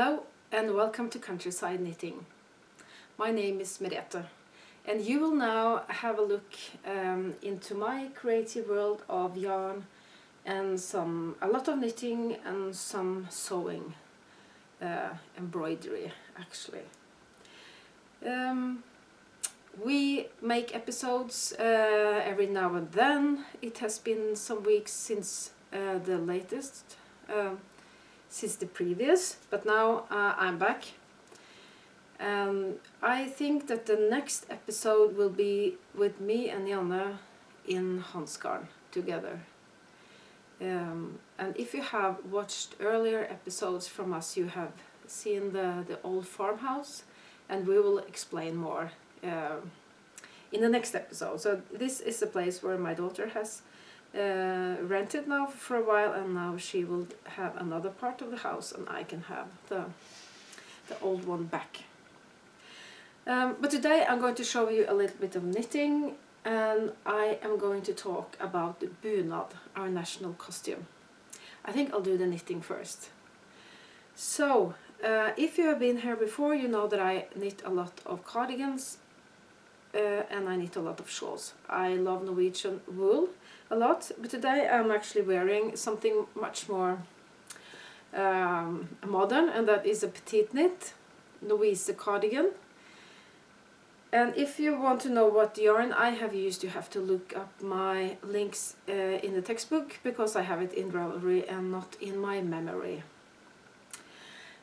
Hello and welcome to Countryside Knitting. My name is Merete and you will now have a look into my creative world of yarn and a lot of knitting and some sewing, embroidery actually. We make episodes every now and then. It has been some weeks since the latest, since the previous, but now I'm back. I think that the next episode will be with me and Janne in Hansgarn together. And if you have watched earlier episodes from us, you have seen the old farmhouse, and we will explain more in the next episode. So this is a place where my daughter has rented now for a while, and now she will have another part of the house and I can have the old one back. But today I'm going to show you a little bit of knitting, and I am going to talk about the bunad, our national costume. I think I'll do the knitting first. So if you have been here before, you know that I knit a lot of cardigans and I knit a lot of shawls. I love Norwegian wool a lot, but today I'm actually wearing something much more modern, and that is a petite knit Norges cardigan. And if you want to know what yarn I have used, you have to look up my links in the textbook, because I have it in Ravelry and not in my memory.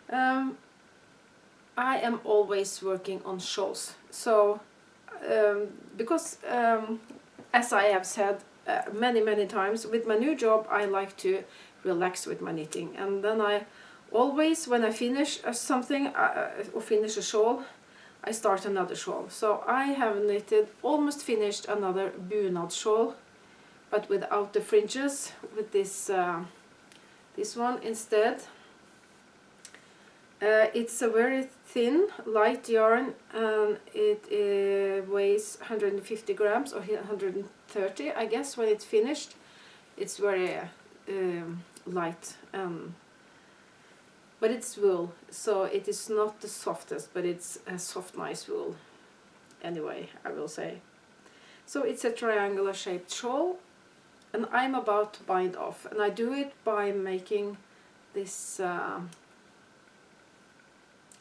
I am always working on shawls, so because as I have said many times, with my new job I like to relax with my knitting, and then I always, when I finish something or finish a shawl, I start another shawl. So I have knitted, almost finished another bunad shawl, but without the fringes, with this one instead. It's a very thin, light yarn, and it weighs 150 grams or 130, I guess, when it's finished. It's very light, but it's wool, so it is not the softest, but it's a soft, nice wool anyway, I will say. So it's a triangular shaped shawl, and I'm about to bind off, and I do it by making this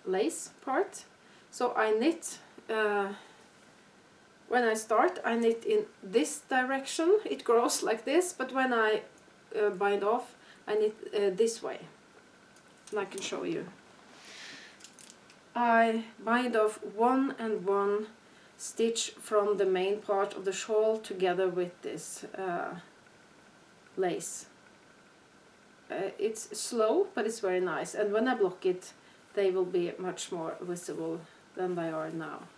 lace part. So I knit, when I start I knit in this direction, it grows like this, but when I bind off I knit this way, and I can show you. I bind off 1 and 1 stitch from the main part of the shawl together with this lace. It's slow, but it's very nice, and when I block it they will be much more visible than they are now.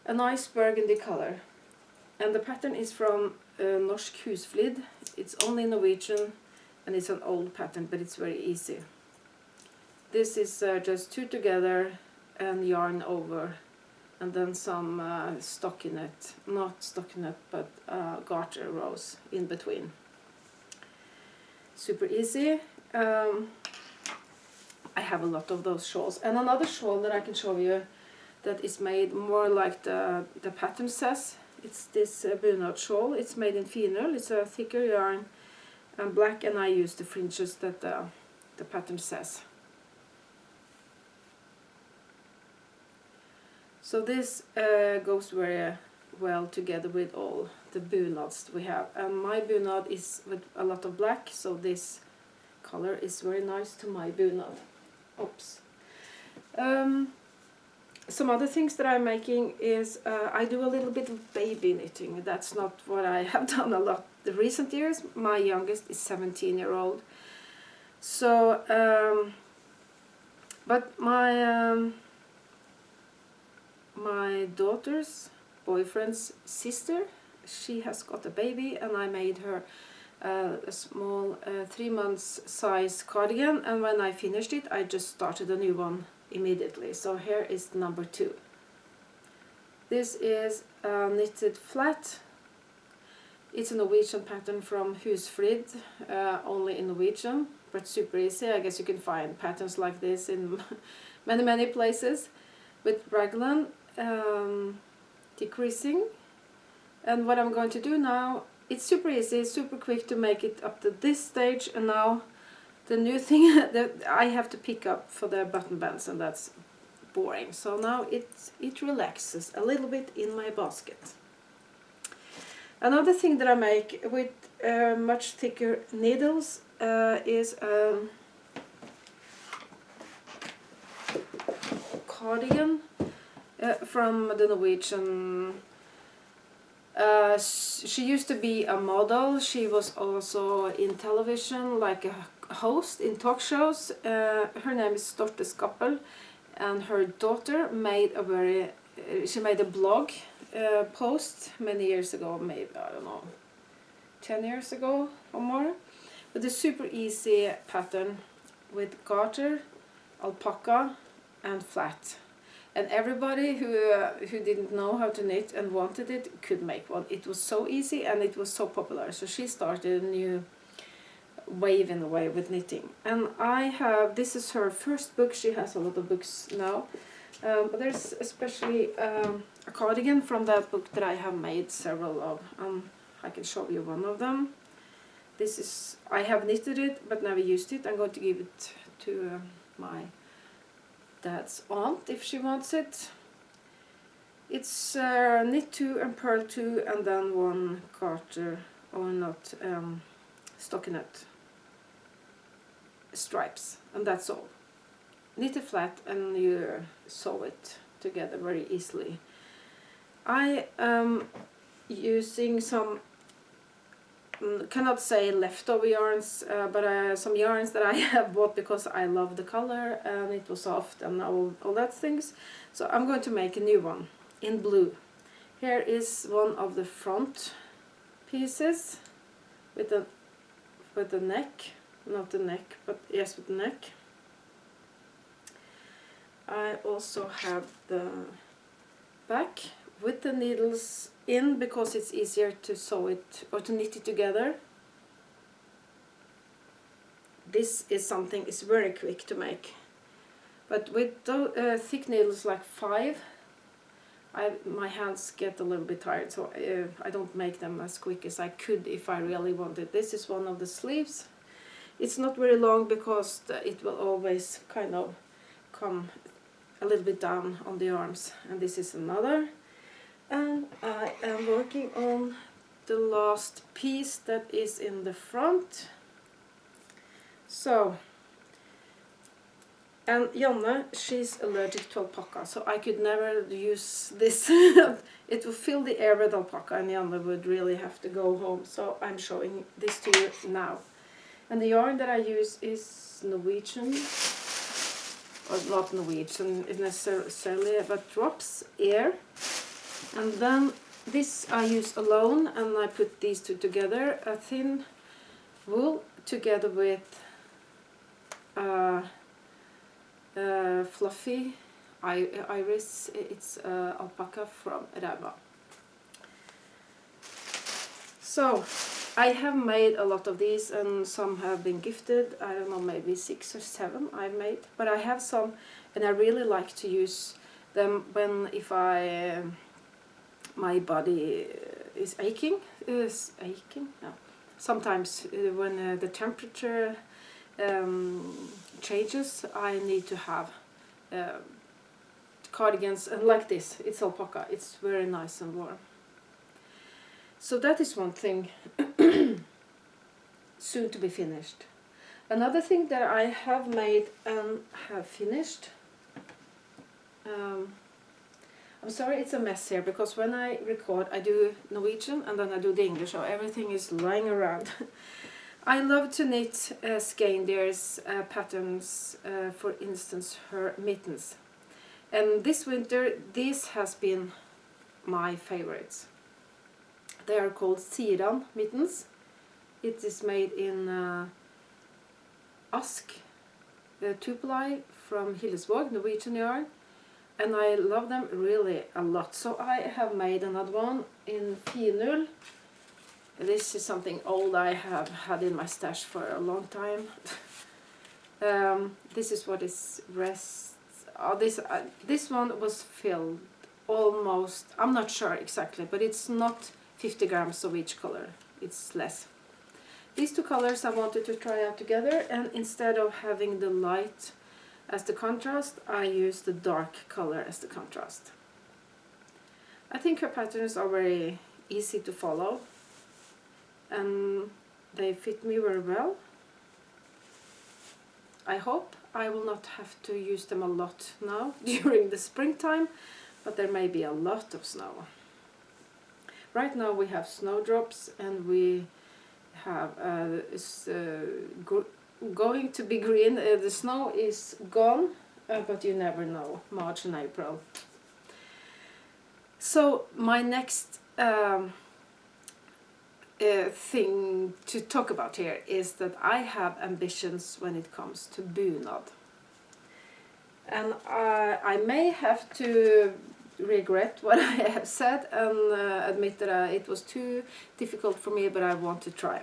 A nice burgundy color, and the pattern is from Norsk Husfliden. It's only Norwegian and it's an old pattern, but it's very easy. This is just 2 together and yarn over, and then some stockinette, not stockinette but garter rows in between. Super easy. I have a lot of those shawls, and another shawl that I can show you that is made more like the pattern says. It's this bunad shawl. It's made in Kvinner. It's a thicker yarn and black, and I use the fringes that the pattern says. So this goes very well together with all the bunads we have, and my bunad is with a lot of black, so this color is very nice to my bunad. Oops. Some other things that I'm making is I do a little bit of baby knitting. That's not what I have done a lot the recent years. My youngest is 17-year-old. So, but my daughter's boyfriend's sister, she has got a baby, and I made her a small 3 months size cardigan, and when I finished it I just started a new one immediately. So here is number 2. This is knitted flat. It's a Norwegian pattern from Husfliden, only in Norwegian. but super easy. I guess you can find patterns like this in many places. With raglan decreasing. And what I'm going to do now, it's super easy, super quick to make it up to this stage, and now the new thing that I have to pick up for the button bands, and that's boring. So now it relaxes a little bit in my basket. Another thing that I make with much thicker needles is a cardigan from the Norwegian. She used to be a model. She was also in television, like a host in talk shows. Her name is Skappel, and her daughter made she made a blog post many years ago, maybe, I don't know, 10 years ago or more, with a super easy pattern with garter, alpaca and flat. And everybody who didn't know how to knit and wanted it could make one. It was so easy and it was so popular. So she started a new wave in a way with knitting. And this is her first book. She has a lot of books now. But there's especially a cardigan from that book that I have made several of. I can show you one of them. I have knitted it but never used it. I'm going to give it to my dad's aunt if she wants it. It's knit 2 and purl 2 and then 1 garter or not stockinette stripes, and that's all. Knit it flat and you sew it together very easily. I am using some, cannot say leftover yarns, but some yarns that I have bought because I love the color and it was soft and all that things. So I'm going to make a new one in blue. Here is one of the front pieces with the neck, not the neck, but yes, with the neck. I also have the back with the needles in because it's easier to sew it or to knit it together. This is something it's very quick to make, but with thick needles like 5, my hands get a little bit tired, so I don't make them as quick as I could if I really wanted. This is one of the sleeves. It's not very long because it will always kind of come a little bit down on the arms, and this is another. And I am working on the last piece that is in the front. So, and Janne, she's allergic to alpaca, so I could never use this. It will fill the air with alpaca and Janne would really have to go home, so I'm showing this to you now. And the yarn that I use is Norwegian, or not Norwegian necessarily, but drops air. And then this I use alone, and I put these two together, a thin wool together with fluffy iris. It's alpaca from Rauma. So I have made a lot of these, and some have been gifted. I don't know, maybe 6 or 7 I've made, but I have some, and I really like to use them if my body is aching. No. Sometimes when the temperature changes, I need to have cardigans, and like this, it's alpaca. It's very nice and warm. So that is one thing soon to be finished. Another thing that I have made and have finished, I'm sorry it's a mess here, because when I record I do Norwegian and then I do the English, so everything is lying around. I love to knit Skeindeer's patterns, for instance her mittens. And this winter these has been my favorites. They are called Siran mittens. It is made in Ask, the 2-ply from Hillesvåg, Norwegian yarn. And I love them really a lot. So I have made another one in Kvinner. This is something old I have had in my stash for a long time. This is what is rest. This one was filled almost. I'm not sure exactly, but it's not 50 grams of each color. It's less. These two colors I wanted to try out together, and instead of having the light as the contrast, I use the dark color as the contrast. I think her patterns are very easy to follow, and they fit me very well. I hope I will not have to use them a lot now during the springtime, but there may be a lot of snow. Right now we have snowdrops, and we have going to be green. The snow is gone, but you never know, March and April. So my next thing to talk about here is that I have ambitions when it comes to bunad. And I may have to regret what I have said and admit that it was too difficult for me, but I want to try.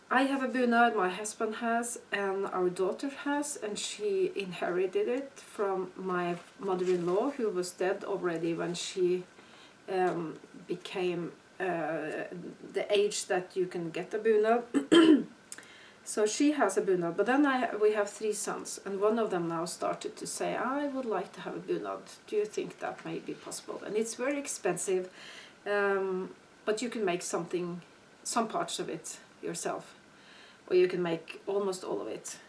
I have a bunad, my husband has, and our daughter has, and she inherited it from my mother-in-law, who was dead already when she became the age that you can get a bunad. So she has a bunad, but then we have 3 sons, and one of them now started to say, I would like to have a bunad. Do you think that may be possible? And it's very expensive, but you can make some parts of it yourself, or you can make almost all of it.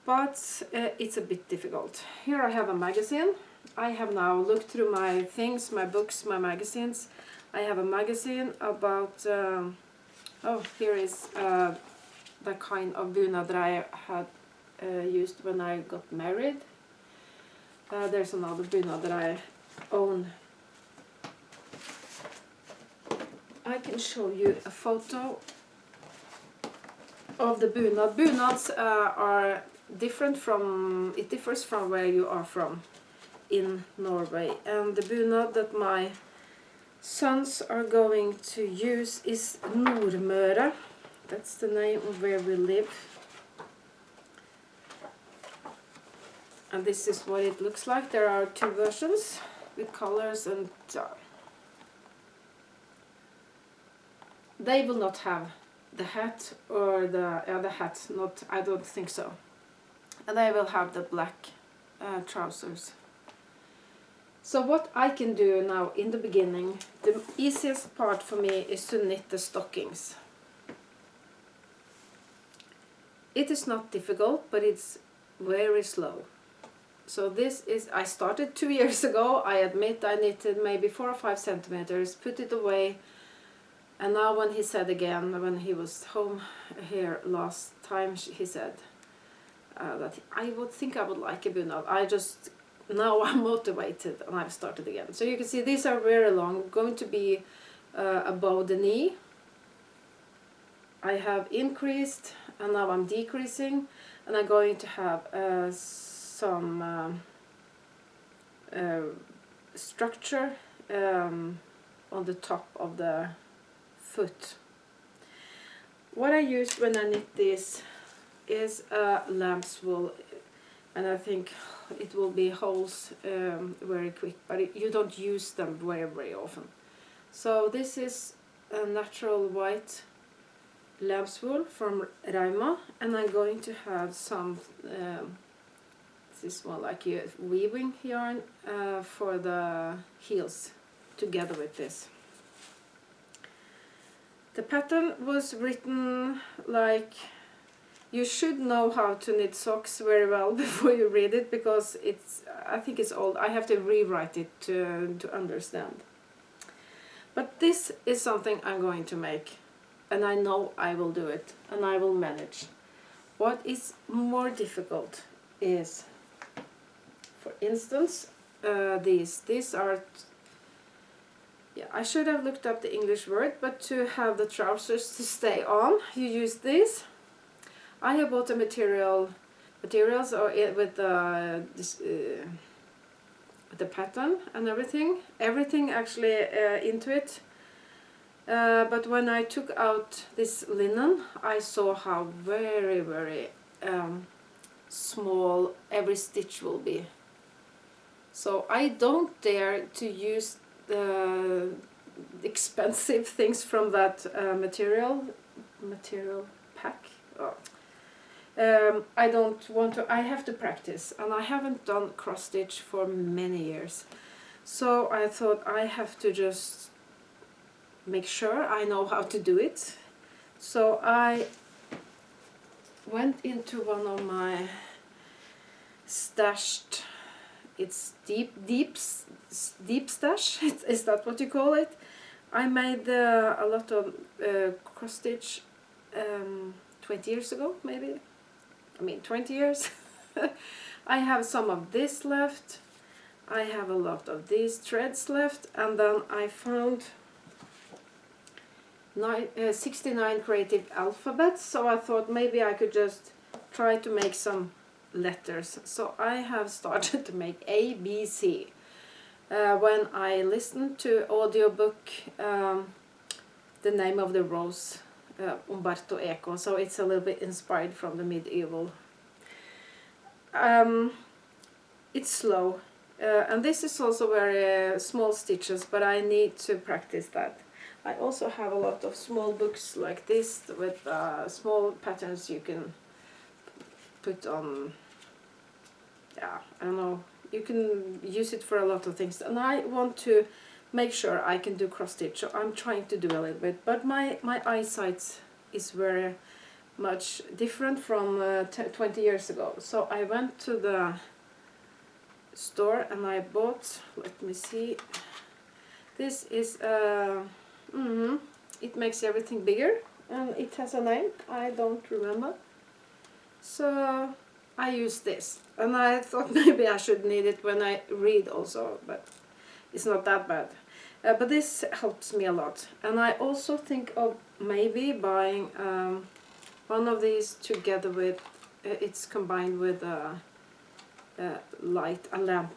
But it's a bit difficult. Here I have a magazine. I have now looked through my things, my books, my magazines. I have a magazine about, here is the kind of bunad that I had used when I got married. There's another bunad that I own. I can show you a photo of the bunad. Bunads are different from, it differs from where you are from in Norway. And the bunad that my sons are going to use is Nordmøre. That's the name of where we live. And this is what it looks like. There are 2 versions with colors, and they will not have the hat or the hat, not, I don't think so. And they will have the black trousers. So what I can do now in the beginning, the easiest part for me is to knit the stockings. It is not difficult, but it's very slow. So this is, I started 2 years ago. I admit I knitted maybe 4 or 5 centimeters, put it away. And now when he said again, when he was home here last time, he said that I would think I would like a bunad. Now I'm motivated, and I've started again. So you can see these are very long, going to be above the knee. I have increased, and now I'm decreasing, and I'm going to have some structure on the top of the foot. What I use when I knit this is lamb's wool, and I think it will be holes very quick, but you don't use them very often. So this is a natural white lamb's wool from Rauma, and I'm going to have some this is more like a weaving yarn for the heels together with this. The pattern was written like, you should know how to knit socks very well before you read it, because I think it's old. I have to rewrite it to understand. But this is something I'm going to make, and I know I will do it, and I will manage. What is more difficult is, for instance, these are, yeah, I should have looked up the English word, but to have the trousers to stay on, you use these. I have bought the materials or with the pattern and everything actually into it. But when I took out this linen, I saw how very, very small every stitch will be. So I don't dare to use the expensive things from that material pack. Oh. I don't want to. I have to practice, and I haven't done cross stitch for many years. So I thought I have to just make sure I know how to do it. So I went into one of my stashed, it's deep stash, is that what you call it? I made a lot of cross stitch 20 years ago, maybe. I mean 20 years. I have some of this left. I have a lot of these threads left, and then I found 69 creative alphabets, so I thought maybe I could just try to make some letters. So I have started to make A, B, C. When I listened to audiobook The Name of the Rose, Umberto Eco, so it's a little bit inspired from the medieval. It's slow, and this is also very small stitches, but I need to practice that. I also have a lot of small books like this with small patterns you can put on, yeah, I don't know, you can use it for a lot of things, and I want to make sure I can do cross stitch, so I'm trying to do a little bit, but my eyesight is very much different from 20 years ago. So I went to the store and I bought, let me see, this is it makes everything bigger, and it has a name, I don't remember. So I use this, and I thought maybe I should need it when I read also, but it's not that bad. But this helps me a lot, and I also think of maybe buying one of these together with, it's combined with a lamp.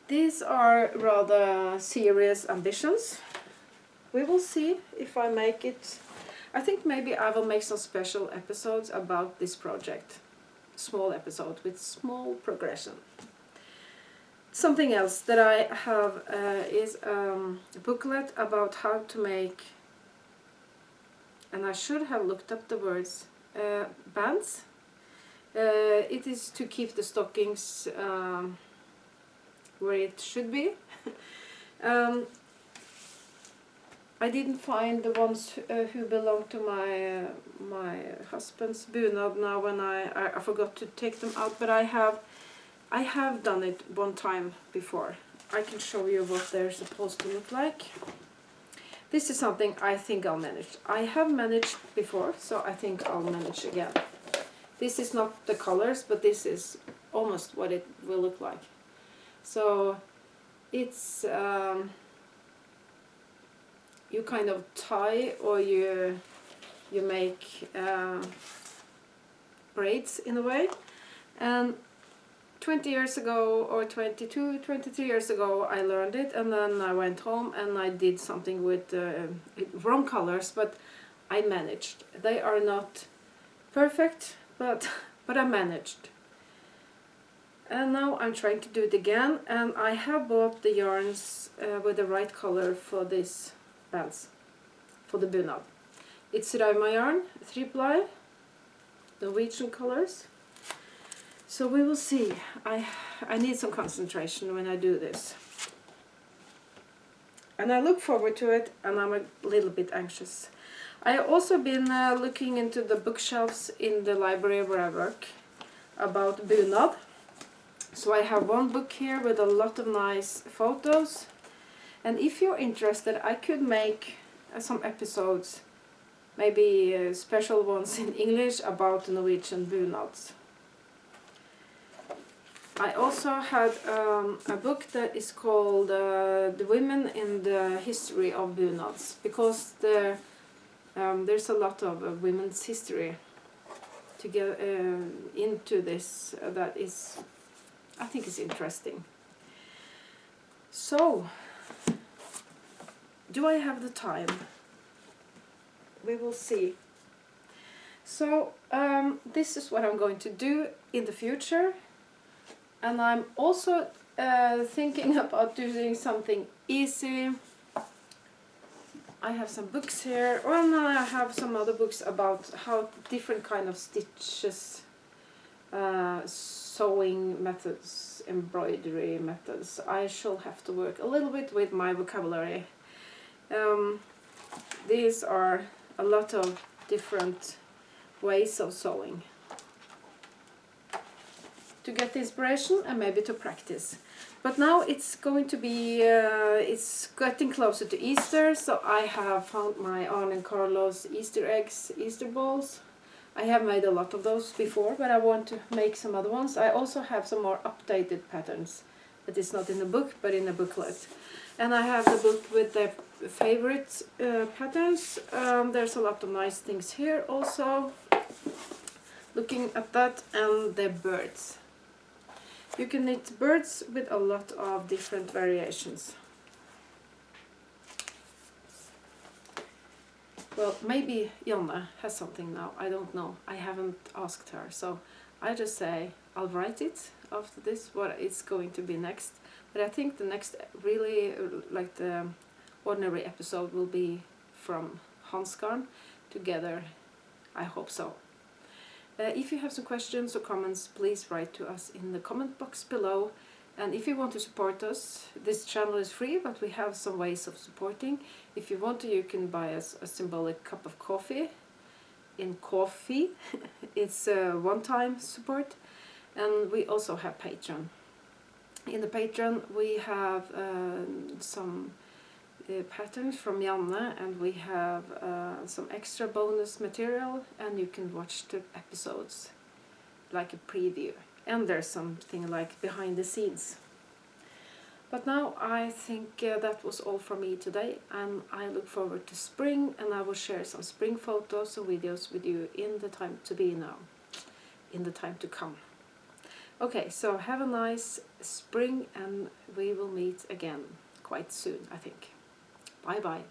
These are rather serious ambitions. We will see if I make it. I think maybe I will make some special episodes about this project. Small episode with small progression. Something else that I have is a booklet about how to make, and I should have looked up the words, bands. It is to keep the stockings where it should be. I didn't find the ones who belong to my husband's bunad now when I forgot to take them out, but I have done it one time before. I can show you what they're supposed to look like. This is something I think I'll manage. I have managed before, so I think I'll manage again. This is not the colors, but this is almost what it will look like. So it's you kind of tie, or you make braids in a way. And 20 years ago, or 22, 23 years ago, I learned it, and then I went home and I did something with wrong colors, but I managed. They are not perfect, but I managed. And now I'm trying to do it again, and I have bought the yarns with the right color for these bands, for the bunad. It's Rauma yarn, 3-ply, Norwegian colors. So we will see. I need some concentration when I do this. And I look forward to it, and I'm a little bit anxious. I have also been looking into the bookshelves in the library where I work about bunad. So I have one book here with a lot of nice photos. And if you're interested, I could make some episodes, maybe special ones in English about the Norwegian bunads. I also had a book that is called The Women in the History of Bunads, because there's a lot of women's history to get into this that is, I think, is interesting. So, do I have the time? We will see. So, this is what I'm going to do in the future. And I'm also thinking about doing something easy. I have some books here. Well, now I have some other books about how different kind of stitches, sewing methods, embroidery methods. I shall have to work a little bit with my vocabulary. These are a lot of different ways of sewing. To get inspiration and maybe to practice. But now it's going to be, it's getting closer to Easter, so I have found my Arne and Carlos Easter eggs, Easter balls. I have made a lot of those before, but I want to make some other ones. I also have some more updated patterns that is not in the book, but in a booklet. And I have the book with the favorite patterns. There's a lot of nice things here also. Looking at that, and the birds. You can knit birds with a lot of different variations. Well, maybe Janne has something now, I don't know. I haven't asked her, so I just say I'll write it after this, what it's going to be next. But I think the next really, like the ordinary episode will be from Hansgarn together. I hope so. If you have some questions or comments, please write to us in the comment box below. And if you want to support us, this channel is free, but we have some ways of supporting. If you want to, you can buy us a symbolic cup of coffee in coffee. It's a one-time support. And we also have Patreon. In the Patreon we have some patterns from Janne, and we have some extra bonus material, and you can watch the episodes like a preview. And there's something like behind the scenes. But now I think that was all from me today, and I look forward to spring, and I will share some spring photos and videos with you in the time to be now, in the time to come. Okay, so have a nice spring, and we will meet again quite soon, I think. Bye bye.